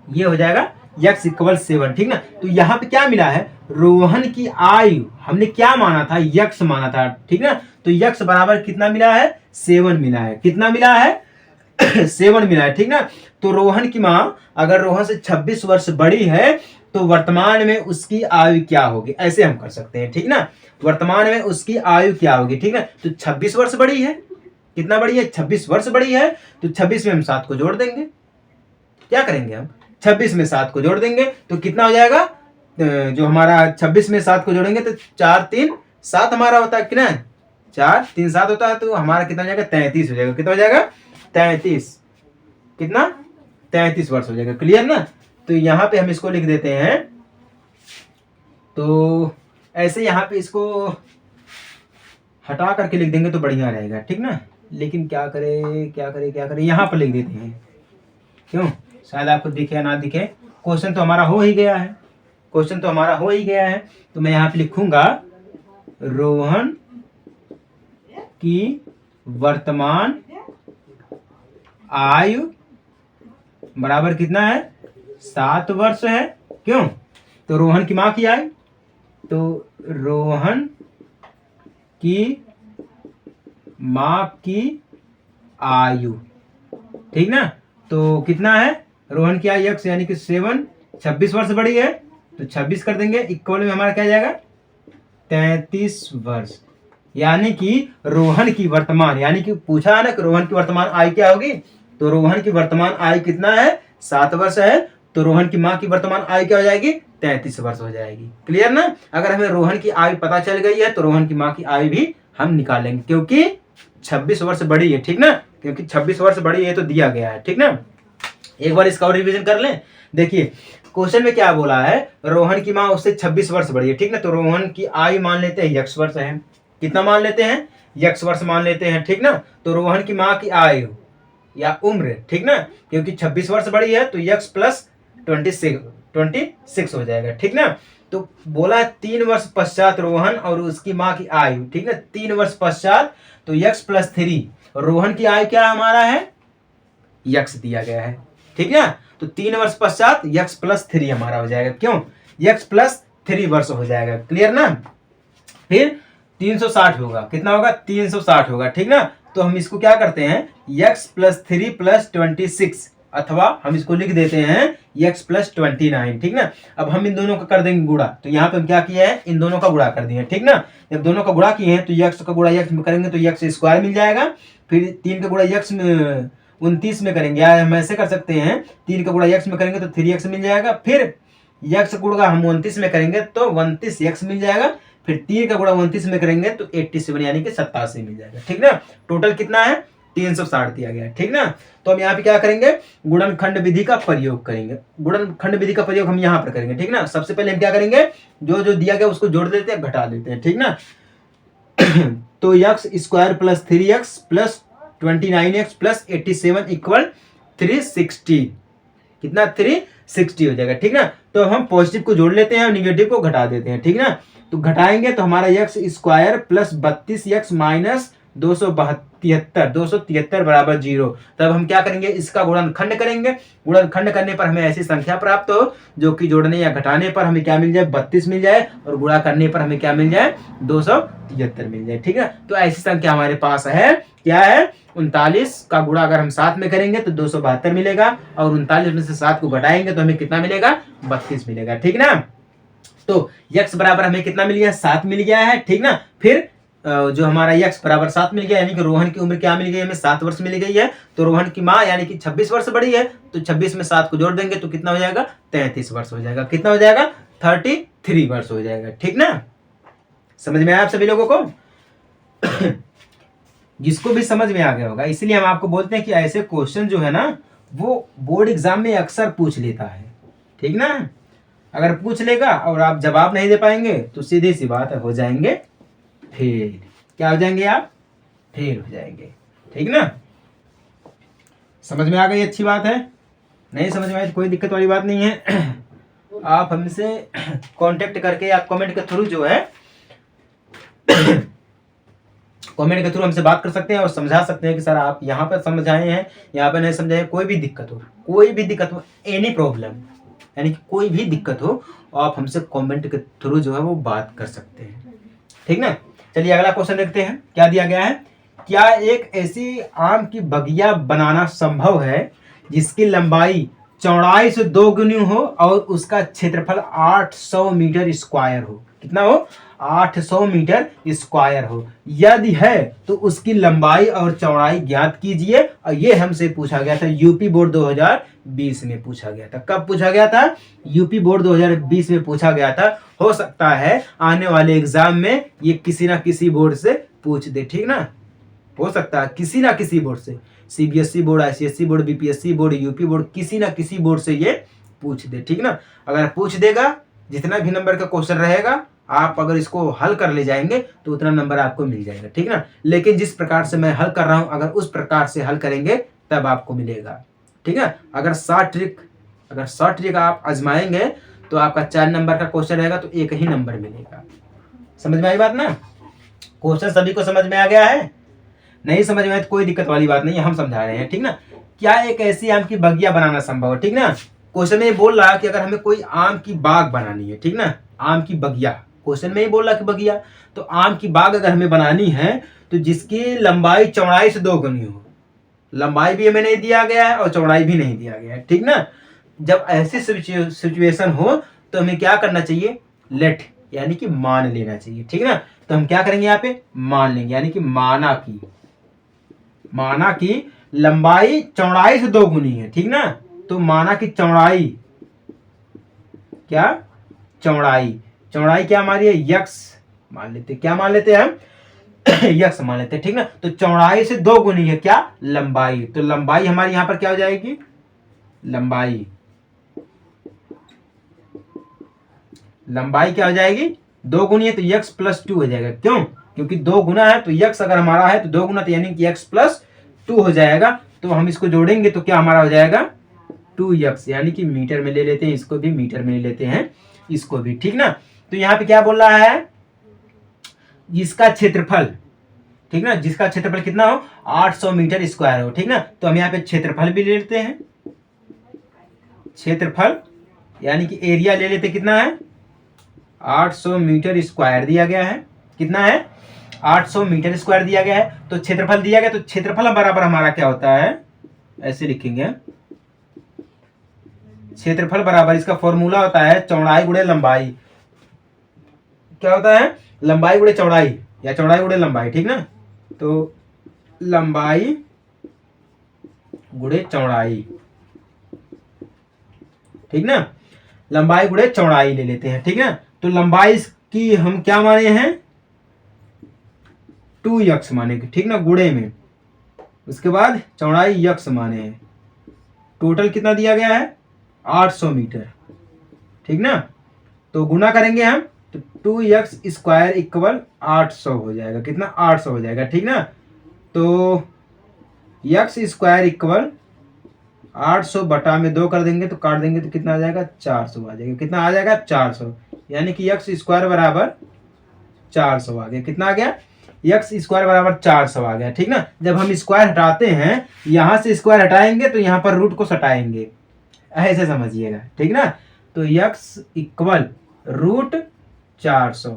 ये हो जाएगा यक्स इक्वल 7, ठीक ना। तो यहाँ पे क्या मिला है, रोहन की आयु हमने क्या माना था, यक्स माना था, ठीक ना। तो यक्स बराबर कितना मिला है 7 मिला है, कितना मिला है 7 मिला है, ठीक ना। तो रोहन की माँ अगर रोहन से 26 वर्ष बड़ी है तो वर्तमान में उसकी आयु क्या होगी, ऐसे हम कर सकते हैं, ठीक ना। वर्तमान में उसकी आयु क्या होगी, ठीक ना। तो 26 वर्ष बड़ी है, कितना बड़ी है 26 वर्ष बड़ी है, तो 26 में हम 7 को जोड़ देंगे, क्या करेंगे हम 26 में 7 को जोड़ देंगे, तो कितना हो जाएगा, जो हमारा 26 में 7 को जोड़ेंगे तो 4 3 7 हमारा होता है, कितना 4 3 7 होता है, तो हमारा कितना हो जाएगा 33 हो जाएगा, कितना हो जाएगा 33, कितना 33 वर्ष हो जाएगा, क्लियर ना। तो यहाँ पे हम इसको लिख देते हैं, तो ऐसे यहाँ पे इसको हटा करके लिख देंगे तो बढ़िया रहेगा, ठीक ना। लेकिन क्या करें क्या करें क्या करें, यहाँ पर लिख देते हैं, क्यों, शायद आपको दिखे या ना दिखे, क्वेश्चन तो हमारा हो ही गया है, क्वेश्चन तो हमारा हो ही गया है। तो मैं यहाँ पे लिखूंगा रोहन की वर्तमान आयु बराबर कितना है 7 वर्ष है, क्यों, तो रोहन की माँ की आयु, तो रोहन की माँ की आयु, ठीक ना। तो कितना है रोहन की आयु यक्स यानी कि 7, 26 वर्ष बड़ी है तो 26 कर देंगे, इक्वल में हमारा क्या जाएगा 33 वर्ष, यानी कि रोहन की वर्तमान, यानी कि पूछा है ना कि रोहन की वर्तमान आयु क्या होगी, तो रोहन की वर्तमान आयु कितना है 7 वर्ष है, तो रोहन की माँ की वर्तमान आयु क्या हो जाएगी 33 वर्ष हो जाएगी, क्लियर ना। अगर हमें रोहन की आयु पता चल गई है तो रोहन की माँ की आयु भी हम निकाल लेंगे, क्योंकि 26 वर्ष बड़ी है, ठीक ना, क्योंकि 26 वर्ष बड़ी है तो दिया गया है, ठीक ना। एक बार इसका और रिवीजन कर लें, देखिए क्वेश्चन में क्या बोला है, रोहन की माँ उससे 26 वर्ष बड़ी है, ठीक ना। तो रोहन की आयु मान लेते हैं यक्स वर्ष है, कितना मान लेते हैं यक्स वर्ष मान लेते हैं, ठीक ना। तो रोहन की माँ की आयु या उम्र, ठीक ना, क्योंकि 26 वर्ष बड़ी है तो यक्स प्लस 26 हो जाएगा, ठीक ना। तो बोला 3 वर्ष पश्चात रोहन और उसकी माँ की आयु, ठीक है 3 वर्ष पश्चात, तो यक्स प्लस 3, रोहन की आयु क्या हमारा है यक्स दिया गया है, ठीक है। तो 3 वर्ष पश्चात यक्स प्लस 3 हमारा हो जाएगा, क्यों यक्स प्लस 3 वर्ष हो जाएगा, क्लियर ना। फिर 360 होगा, कितना होगा 360 होगा, ठीक ना। तो हम इसको क्या करते हैं यक्स प्लस 3 प्लस 26, अथवा हम इसको लिख देते हैं यक्स प्लस 29, ठीक ना। अब हम इन दोनों का कर देंगे गुणा, तो यहाँ पे हम क्या किया है इन दोनों का गुणा कर दिए, ठीक ना। जब दोनों का गुणा किए हैं तो यक्स का गुणा यक्स में करेंगे तो यक्स स्क्वायर मिल जाएगा, फिर 3 का गुणा यक्स में 29 में करेंगे, या हम ऐसे कर सकते हैं 3 का गुणा यक्स में करेंगे तो 3x मिल जाएगा, फिर यक्स गुणा हम 29 में करेंगे तो 29x मिल जाएगा, फिर 3 का गुणा 29 में करेंगे तो 87 यानी कि 87 मिल जाएगा, ठीक ना। टोटल कितना है 360 दिया गया है, ठीक ना। तो हम यहाँ पे क्या करेंगे गुणनखंड विधि का प्रयोग करेंगे, गुणनखंड विधि का प्रयोग हम यहाँ पर करेंगे, ठीक ना। सबसे पहले हम क्या करेंगे जो जो दिया गया उसको जोड़ देते हैं घटा देते हैं, ठीक ना। तो x square plus 3x plus 29x plus 87 equal 360, कितना 360 हो जाएगा, ठीक ना। तो हम पॉजिटिव को जोड़ लेते हैं और निगेटिव को घटा देते हैं, ठीक ना। तो घटाएंगे तो हमारा x square plus 32x minus 273 बराबर 0। तब हम क्या करेंगे, इसका गुणनखंड करेंगे। गुणनखंड करने पर हमें ऐसी संख्या प्राप्त हो जो कि जोड़ने या घटाने पर हमें क्या मिल जाए, 32 मिल जाए, और गुणा करने पर हमें क्या मिल जाए, 273 मिल जाए। ठीक है, तो ऐसी संख्या हमारे पास है, क्या है, 39 का गुणा अगर हम 7 में करेंगे तो 272 मिलेगा, और 39 में से 7 को घटाएंगे तो हमें कितना मिलेगा, 32 मिलेगा। ठीक ना, तो x बराबर हमें कितना मिल गया, 7 मिल गया है। ठीक ना, फिर जो हमारा x बराबर 7 मिल गया, यानी कि रोहन की उम्र क्या मिल गई, हमें 7 वर्ष मिल गई है। तो रोहन की माँ यानी कि 26 वर्ष बड़ी है, तो 26 में 7 को जोड़ देंगे तो कितना हो जाएगा, 33 वर्ष हो जाएगा। कितना हो जाएगा, 33 वर्ष हो जाएगा। ठीक ना, समझ में आया आप सभी लोगों को? जिसको भी समझ में आ गया होगा, इसलिए हम आपको बोलते हैं कि ऐसे क्वेश्चन जो है ना वो बोर्ड एग्जाम में अक्सर पूछ लेता है। ठीक ना, अगर पूछ लेगा और आप जवाब नहीं दे पाएंगे तो सीधी सी बात है, हो जाएंगे फेल। क्या हो जाएंगे आप, फेल हो जाएंगे। ठीक ना, समझ में आ गई, अच्छी बात है। नहीं समझ में आई तो कोई दिक्कत वाली बात नहीं है। आप हमसे कांटेक्ट करके आप कमेंट के थ्रू जो है कमेंट के थ्रू हमसे बात कर सकते हैं और समझा सकते हैं कि सर आप यहाँ पर समझाए हैं, यहाँ पर नहीं समझाए। कोई भी दिक्कत हो, एनी प्रॉब्लम, यानी कि कोई भी दिक्कत हो आप हमसे कमेंट के थ्रू जो है वो बात कर सकते हैं। ठीक ना, चलिए अगला क्वेश्चन देखते हैं, क्या दिया गया है। क्या एक ऐसी आम की बगिया बनाना संभव है जिसकी लंबाई चौड़ाई से 2 गुनी हो और उसका क्षेत्रफल 800 मीटर स्क्वायर हो? कितना हो, 800 मीटर स्क्वायर हो। यदि है तो उसकी लंबाई और चौड़ाई ज्ञात कीजिए। और ये हमसे पूछा गया था यूपी बोर्ड 2020 में पूछा गया था। कब पूछा गया था, यूपी बोर्ड 2020 में पूछा गया था। हो सकता है आने वाले एग्जाम में ये किसी ना किसी बोर्ड से पूछ दे। ठीक ना, हो सकता है किसी ना किसी बोर्ड से, CBSE board, ICSE board, BPSC board, UP board, किसी ना किसी बोर्ड से ये पूछ दे। ठीक ना, अगर पूछ देगा, जितना भी नंबर का क्वेश्चन रहेगा आप अगर इसको हल कर ले जाएंगे तो उतना नंबर आपको मिल जाएगा। ठीक ना, लेकिन जिस प्रकार से मैं हल कर रहा हूं अगर उस प्रकार से हल करेंगे तब आपको मिलेगा। ठीक है, अगर शॉर्ट ट्रिक आप आजमाएंगे तो आपका 4 नंबर का क्वेश्चन रहेगा तो 1 ही नंबर मिलेगा। समझ में आई बात ना? क्वेश्चन सभी को समझ में आ गया है? नहीं समझ में आए तो कोई दिक्कत वाली बात नहीं है, हम समझा रहे हैं। ठीक ना, क्या एक ऐसी आम की बगिया बनाना संभव है? ठीक ना, क्वेश्चन में ये बोल रहा है कि अगर हमें कोई आम की बाग बनानी है, ठीक ना, आम की बगिया, क्वेश्चन में ये बोल रहा कि बगिया, तो आम की बाग अगर हमें बनानी है तो जिसकी लंबाई चौड़ाई से 2 गुनी हो। लंबाई भी हमें नहीं दिया गया है और चौड़ाई भी नहीं दिया गया है। ठीक ना, जब ऐसी सिचुएशन हो तो हमें क्या करना चाहिए, लेट यानी कि मान लेना चाहिए। ठीक ना, तो हम क्या करेंगे, यहाँ पे मान लेंगे, यानी कि माना की लंबाई चौड़ाई से 2 गुनी है। ठीक ना, तो माना की चौड़ाई क्या, चौड़ाई क्या हमारी है, यक्स मान लेते, क्या मान लेते हैं हम, यक्स मान लेते हैं। ठीक ना, तो चौड़ाई से 2 गुनी है क्या, लंबाई, तो लंबाई हमारी यहां पर क्या हो जाएगी, लंबाई क्या हो जाएगी, 2 गुनी है तो यक्स प्लस 2 हो जाएगा। क्यों, क्योंकि 2 गुना है तो यक्स अगर हमारा है तो 2 गुना तो यानी कि यक्स प्लस 2 हो जाएगा। तो हम इसको जोड़ेंगे तो क्या हमारा हो जाएगा, 2x, यानी कि मीटर में ले लेते हैं, इसको भी मीटर में ले लेते हैं, इसको भी। ठीक ना, तो यहाँ पे क्या बोल रहा है, जिसका क्षेत्रफल, ठीक ना, जिसका क्षेत्रफल कितना हो, 800 मीटर स्क्वायर हो। ठीक ना, तो हम यहाँ पे क्षेत्रफल भी ले लेते हैं, क्षेत्रफल यानी कि एरिया ले लेते, कितना है, 800 मीटर स्क्वायर दिया गया है। कितना है, 800 मीटर स्क्वायर दिया गया है। तो क्षेत्रफल दिया गया, तो क्षेत्रफल बराबर हमारा क्या होता है, ऐसे लिखेंगे, क्षेत्रफल बराबर, इसका फॉर्मूला होता है चौड़ाई गुणे लंबाई। क्या होता है, लंबाई गुणे चौड़ाई या चौड़ाई गुणे लंबाई। ठीक ना, तो लंबाई गुणे चौड़ाई, ठीक ना, लंबाई गुणे चौड़ाई ले लेते हैं। ठीक है, तो लंबाई की हम क्या माने हैं, 2x माने, ठीक ना, गुणे में, उसके बाद चौड़ाई यक्स माने हैं। टोटल कितना दिया गया है, 800 मीटर। ठीक ना, तो गुना करेंगे हम तो 2x स्क्वायर इक्वल 800 हो जाएगा। कितना, 800 हो जाएगा। ठीक ना, तो x स्क्वायर इक्वल 800 बटा में 2 कर देंगे तो काट देंगे तो कितना आ जाएगा, 400 आ जाएगा। कितना आ जाएगा, 400, यानी कि x स्क्वायर बराबर 400 आ गया। कितना आ गया, एक्स स्क्वायर बराबर 400 आ गया, ठीक ना। जब हम स्क्वायर हटाते हैं, यहाँ से स्क्वायर हटाएंगे तो यहाँ पर रूट को सटाएंगे, ऐसे समझिएगा, ठीक ना। तो एक्स इक्वल रूट 400,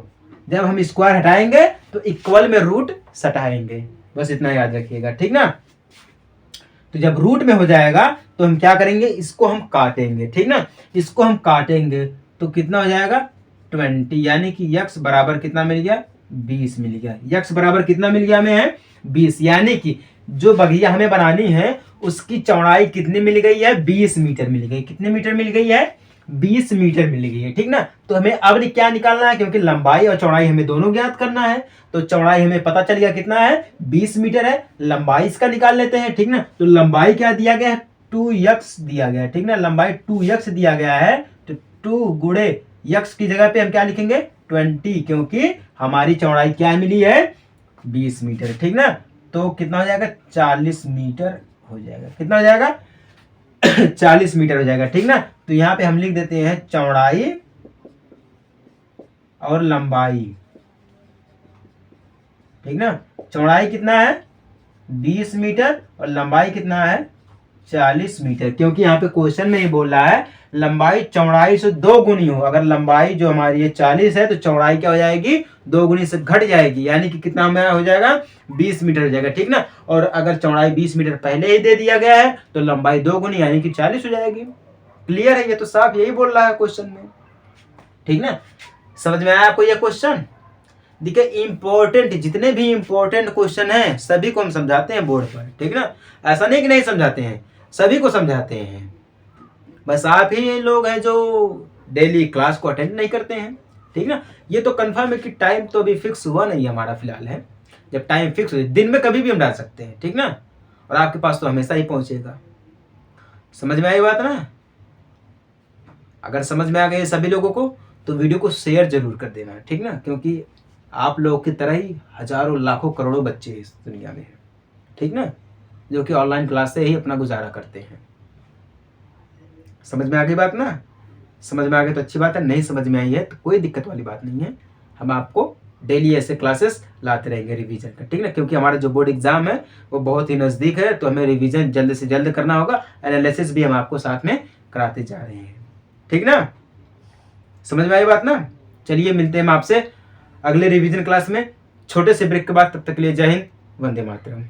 जब हम स्क्वायर हटाएंगे तो इक्वल में रूट सटाएंगे, बस इतना याद रखिएगा, ठीक ना। तो जब रूट में हो जाएगा तो हम क्या करेंगे, इसको हम काटेंगे, ठीक ना। इसको हम काटेंगे तो कितना हो जाएगा 20, यानी कि x बराबर कितना मिल गया 20 मिल गया। x बराबर कितना मिल गया हमें 20, यानी कि जो बगिया हमें बनानी है उसकी चौड़ाई कितनी मिल गई है 20 मीटर मिल गई। कितने मीटर मिल गई है 20 मीटर मिल गई है, ठीक ना। तो हमें अब क्या निकालना है, क्योंकि लंबाई और चौड़ाई हमें दोनों ज्ञात करना है। तो चौड़ाई हमें पता चल गया कितना है 20 मीटर है, लंबाई इसका निकाल लेते हैं, ठीक ना। तो लंबाई क्या दिया गया है 2x दिया गया है, ठीक ना। लंबाई 2x दिया गया है, तो 2 गुणे x की जगह पे हम क्या लिखेंगे 20, क्योंकि हमारी चौड़ाई क्या मिली है 20 मीटर, ठीक ना। तो कितना हो जाएगा 40 मीटर हो जाएगा, कितना हो जाएगा 40 मीटर हो जाएगा, ठीक ना। तो यहाँ पे हम लिख देते हैं चौड़ाई और लंबाई, ठीक ना। चौड़ाई कितना है 20 मीटर और लंबाई कितना है 40 मीटर, क्योंकि यहाँ पे क्वेश्चन में ही बोल रहा है लंबाई चौड़ाई से 2 गुनी हो। अगर लंबाई जो हमारी है 40 है तो चौड़ाई क्या हो जाएगी 2 गुनी से घट जाएगी, यानी कि कितना हमें हो जाएगा 20 मीटर हो जाएगा, ठीक ना। और अगर चौड़ाई 20 मीटर पहले ही दे दिया गया है तो लंबाई 2 गुनी यानी कि 40 हो जाएगी। क्लियर है, ये तो साफ यही बोल रहा है क्वेश्चन में, ठीक ना। समझ में आया आपको ये क्वेश्चन। देखिए इंपॉर्टेंट, जितने भी इंपॉर्टेंट क्वेश्चन हैं सभी को हम समझाते हैं बोर्ड पर, ठीक ना। ऐसा नहीं कि नहीं समझाते हैं, सभी को समझाते हैं। बस आप ही लोग हैं जो डेली क्लास को अटेंड नहीं करते हैं, ठीक ना। ये तो कंफर्म है कि टाइम तो अभी फिक्स हुआ नहीं हमारा फिलहाल है। जब टाइम फिक्स हो दिन में कभी भी हम डाल सकते हैं, ठीक ना। और आपके पास तो हमेशा ही पहुंचेगा। समझ में आई बात ना। अगर समझ में आ गई सभी लोगों को तो वीडियो को शेयर जरूर कर देना, ठीक ना, क्योंकि आप लोगों की तरह ही हजारों लाखों करोड़ों बच्चे इस दुनिया में हैं, ठीक ना, जो कि ऑनलाइन क्लास से ही अपना गुजारा करते हैं। समझ में आ गई बात ना। समझ में आ गई तो अच्छी बात है, नहीं समझ में आई है तो कोई दिक्कत वाली बात नहीं है। हम आपको डेली ऐसे क्लासेस लाते रहेंगे रिवीजन का, ठीक ना, क्योंकि हमारा जो बोर्ड एग्जाम है वो बहुत ही नज़दीक है, तो हमें रिवीजन जल्द से जल्द करना होगा। एनालिसिस भी हम आपको साथ में कराते जा रहे हैं, ठीक ना। समझ में आई बात ना। चलिए मिलते हैं हम आपसे अगले रिवीजन क्लास में छोटे से ब्रेक के बाद। तब तक के लिए जय हिंद, वंदे मातरम।